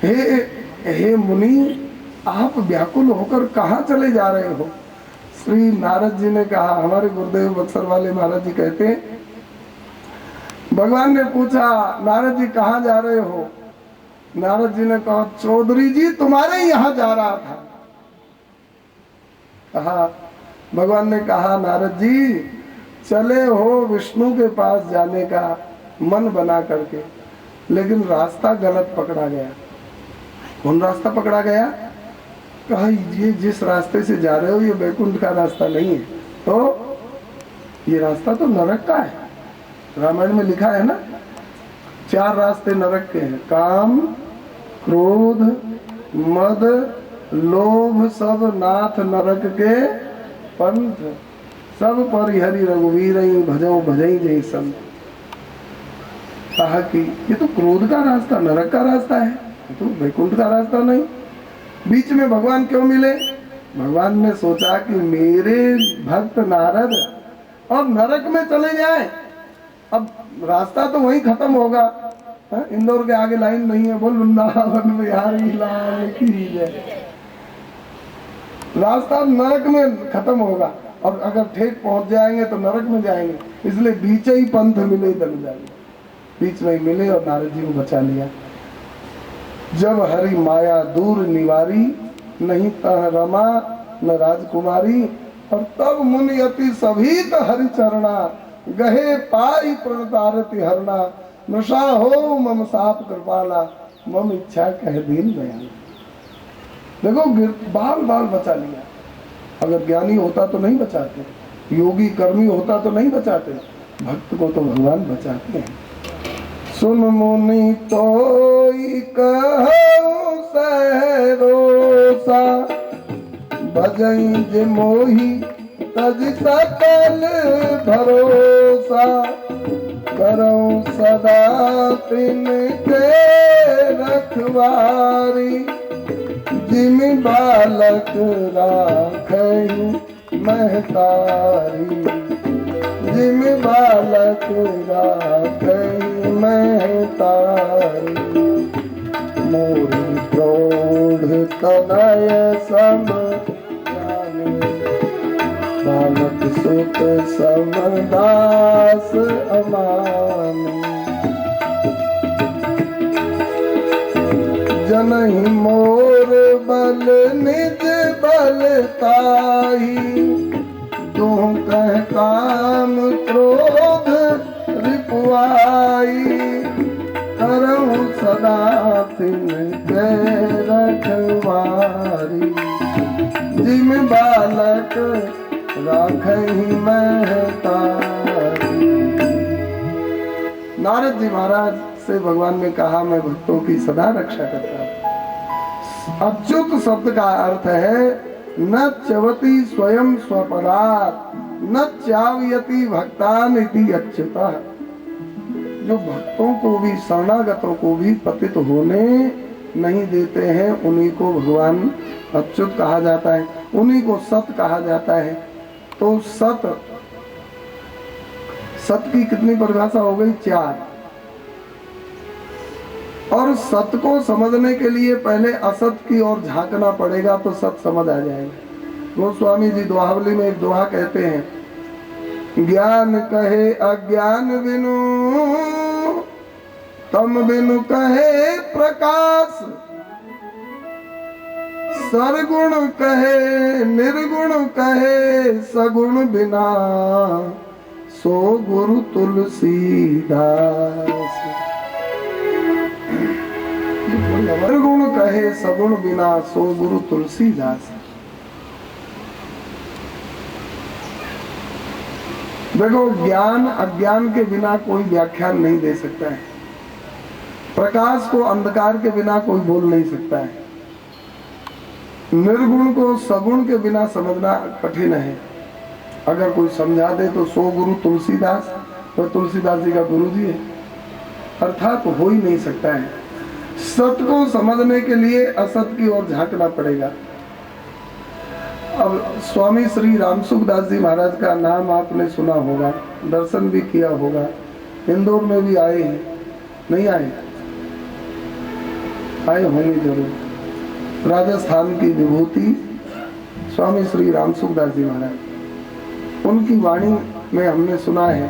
हे मुनि, आप व्याकुल होकर कहाँ चले जा रहे हो? श्री नारद जी ने कहा, हमारे गुरुदेव बक्सर वाले महाराज जी कहते हैं, भगवान ने पूछा नारद जी कहाँ जा रहे हो? नारद जी ने कहा, चौधरी जी तुम्हारे यहाँ जा रहा था। कहा, भगवान ने कहा, नारद जी चले हो विष्णु के पास जाने का मन बना करके, लेकिन रास्ता गलत पकड़ा गया। कौन रास्ता पकड़ा गया? कहा, ये जिस रास्ते से जा रहे हो ये वैकुंठ का रास्ता नहीं है, तो ये रास्ता तो नरक का है। रामायण में लिखा है ना, 4 रास्ते नरक के हैं, काम, क्रोध, मद, लोभ, सब नाथ नरक के पंथ, सब परिहरि रघुवीर भजो भजई जय संत। कहा कि ये तो क्रोध का रास्ता, नरक का रास्ता है, ये तो वैकुंठ का रास्ता नहीं। बीच में भगवान क्यों मिले? भगवान ने सोचा कि मेरे भक्त नारद और नरक में चले जाए, अब रास्ता तो वहीं खत्म होगा। इंदौर के आगे लाइन नहीं है, बोल वृंदावन बिहारी लाल की जय। रास्ता नरक में खत्म होगा, और अगर ठेठ पहुंच जाएंगे तो नरक में जाएंगे, इसलिए बीच ही पंथ मिले दल जाएंगे। बीच में ही मिले और नारद जी को बचा लिया। जब हरि माया दूर निवारी, नहीं तह रमा न राजकुमारी, और तब मुनि अति सभी हरि चरणा, गहे पाई प्रणतारति हरणा, नशा हो मम साप कृपाला, मम इच्छा कह दीन दयाल। देखो बाल बाल बचा लिया। अगर ज्ञानी होता तो नहीं बचाते, योगी कर्मी होता तो नहीं बचाते, भक्त को तो भगवान बचाते हैं। सुन मुनि तोई कहूं सहरोसा, भजई जे मोही तज सकल भरोसा, करऊं सदा तिनके रखवारी, जिम बालक राखई महतारी, जिम बालक राखई महतारी, मोरी प्रौढ़ तनय सम जाने, बालक सुत समदास अमानी, जनहि मोर बल निज बल ताही, तुम कह काम क्रोध रिपुआई, करऊं सदा तिनके रखवारी, जिम बालक राखहि महतारी। नारद जी महाराज से भगवान ने कहा, मैं भक्तों की सदा रक्षा करता हूं। अच्युत शब्द का अर्थ है न च्यवति स्वयं स्वपदात्, न च्यावयति भक्तान इति अच्युतः। जो भक्तों को भी, शरणागतों को भी पतित होने नहीं देते हैं, उन्हीं को भगवान अच्युत कहा जाता है, उन्हीं को सत कहा जाता है। तो सत, सत की कितनी परिभाषा हो गई? 4। और सत को समझने के लिए पहले असत की ओर झांकना पड़ेगा, तो सत समझ आ जाएगा। गोस्वामी जी दोहावली में एक दोहा कहते हैं, ज्ञान कहे अज्ञान बिनु, तम बिनु कहे प्रकाश, सरगुण कहे निर्गुण कहे, सगुण बिना सो गुरु तुलसीदास। निर्गुण कहे सगुण बिना सो गुरु तुलसीदास। देखो, ज्ञान अज्ञान के बिना कोई व्याख्यान नहीं दे सकता है, प्रकाश को अंधकार के बिना कोई बोल नहीं सकता है, निर्गुण को सगुण के बिना समझना कठिन है। अगर कोई समझा दे तो सो गुरु तुलसीदास, तो तुलसीदास जी का गुरु जी है, अर्थात तो हो ही नहीं सकता है। सत्य को समझने के लिए असत की ओर झांकना पड़ेगा। अब स्वामी श्री रामसुखदास जी महाराज का नाम आपने सुना होगा, दर्शन भी किया होगा, इंदौर में भी आए हैं, नहीं आए? आए होंगे जरूर। राजस्थान की विभूति स्वामी श्री रामसुखदास जी महाराज, उनकी वाणी में हमने सुना है,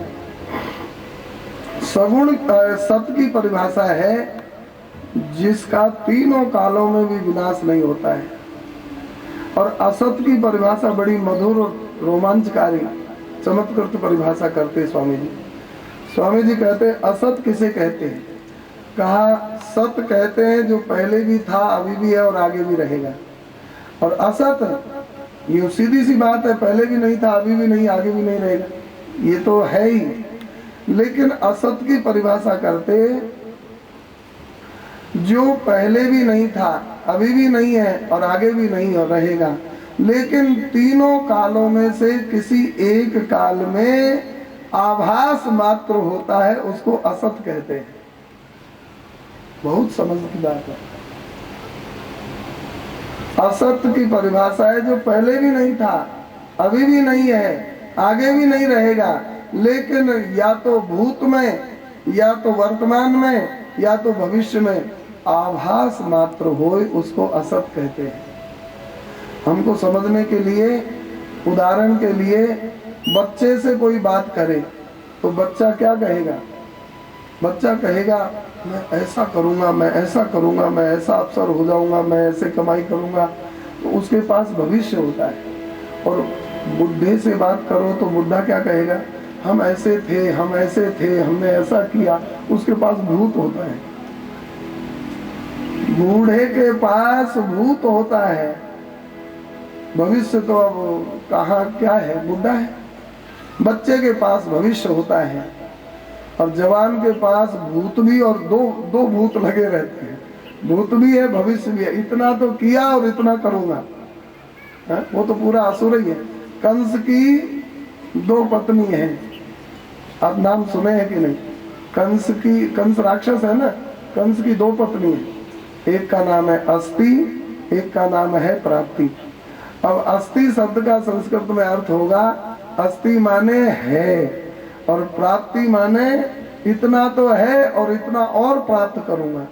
सगुण सत की परिभाषा है जिसका तीनों कालों में भी विनाश नहीं होता है। और असत की परिभाषा बड़ी मधुर और रोमांचकारी चमत्कृत परिभाषा करते स्वामी जी। स्वामी जी कहते असत किसे कहते हैं? कहा सत कहते हैं जो पहले भी था, अभी भी है और आगे भी रहेगा। और असत ये सीधी सी बात है, पहले भी नहीं था, अभी भी नहीं, आगे भी नहीं रहेगा, ये तो है ही। लेकिन असत की परिभाषा करते जो पहले भी नहीं था, अभी भी नहीं है और आगे भी नहीं रहेगा, लेकिन तीनों कालों में से किसी एक काल में आभास मात्र होता है, उसको असत कहते हैं। बहुत समझ की बात है। असत की परिभाषा है जो पहले भी नहीं था, अभी भी नहीं है, आगे भी नहीं रहेगा, लेकिन या तो भूत में, या तो वर्तमान में, या तो भविष्य में आभास मात्र होए, उसको असत कहते हैं। हमको समझने के लिए, उदाहरण के लिए, बच्चे से कोई बात करे तो बच्चा क्या कहेगा? बच्चा कहेगा मैं ऐसा करूंगा, मैं ऐसा करूंगा, मैं ऐसा अफसर हो जाऊंगा, मैं ऐसे कमाई करूंगा, तो उसके पास भविष्य होता है। और बुढ़े से बात करो तो बुढ़ा क्या कहेगा? हम ऐसे थे, हम ऐसे थे, हमने ऐसा किया, उसके पास भूत होता है। बूढ़े के पास भूत होता है, भविष्य तो अब कहाँ क्या है, बुढ़ा है। बच्चे के पास भविष्य होता है और जवान के पास भूत भी, और दो भूत लगे रहते हैं, भूत भी है, भविष्य भी है। इतना तो किया और इतना करूंगा, है? वो तो पूरा असुर ही है। कंस की 2 पत्नी है, आप नाम सुने हैं कि नहीं? कंस राक्षस है ना, कंस की 2 पत्नी है, एक का नाम है अस्ति, एक का नाम है प्राप्ति। अब अस्ति शब्द का संस्कृत में अर्थ होगा, अस्ति माने है और प्राप्ति माने इतना तो है और इतना और प्राप्त करूंगा।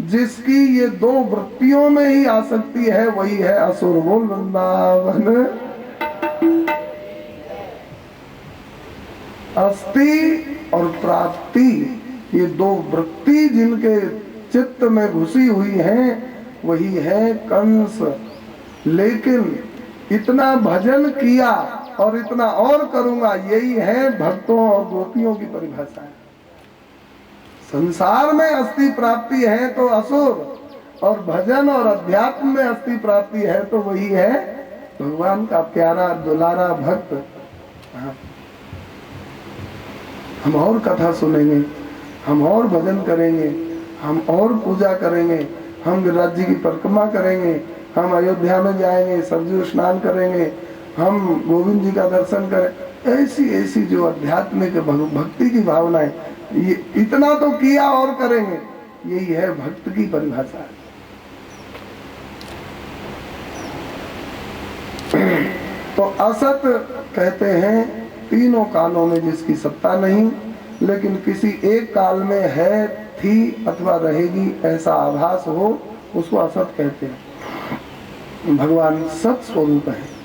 जिसकी ये 2 वृत्तियों में ही आसक्ति है वही है असुर। बोल वृंदावन। अस्ति और प्राप्ति, ये 2 वृत्ति जिनके चित्त में घुसी हुई हैं वही है कंस। लेकिन इतना भजन किया और इतना और करूंगा, यही है भक्तों और गोपियों की परिभाषा है। संसार में अस्ति प्राप्ति है तो असुर, और भजन और अध्यात्म में अस्ति प्राप्ति है तो वही है भगवान का प्यारा दुलारा भक्त। हम और कथा सुनेंगे, हम और भजन करेंगे, हम और पूजा करेंगे, हम गिरिराज जी की परिक्रमा करेंगे, हम अयोध्या में जाएंगे, सरयू स्नान करेंगे, हम गोविंद जी का दर्शन करें। ऐसी ऐसी जो आध्यात्मिक भक्ति की भावना है, ये इतना तो किया और करेंगे, यही है भक्त की परिभाषा। तो असत कहते हैं तीनों कालों में जिसकी सत्ता नहीं, लेकिन किसी एक काल में है, थी अथवा रहेगी ऐसा आभास हो, उसको असत कहते हैं। भगवान सत स्वरूप है।